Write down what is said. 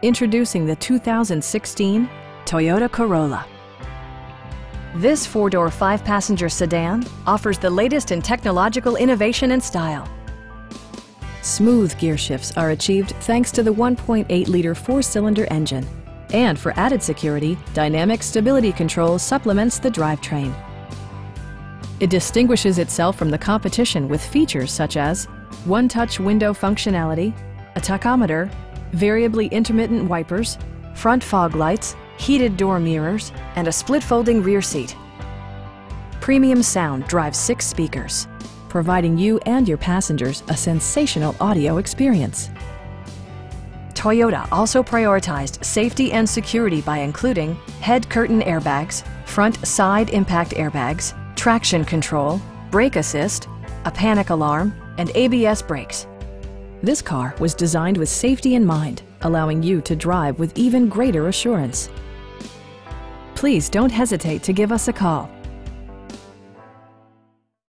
Introducing the 2016 Toyota Corolla. This four-door, five-passenger sedan offers the latest in technological innovation and style. Smooth gear shifts are achieved thanks to the 1.8-liter four-cylinder engine. And for added security, dynamic stability control supplements the drivetrain. It distinguishes itself from the competition with features such as one-touch window functionality, a tachometer, variably intermittent wipers, front fog lights, heated door mirrors, and a split-folding rear seat. Premium sound drives 6 speakers, providing you and your passengers a sensational audio experience. Toyota also prioritized safety and security by including head curtain airbags, front side impact airbags, traction control, brake assist, a panic alarm, and ABS brakes. This car was designed with safety in mind, allowing you to drive with even greater assurance. Please don't hesitate to give us a call.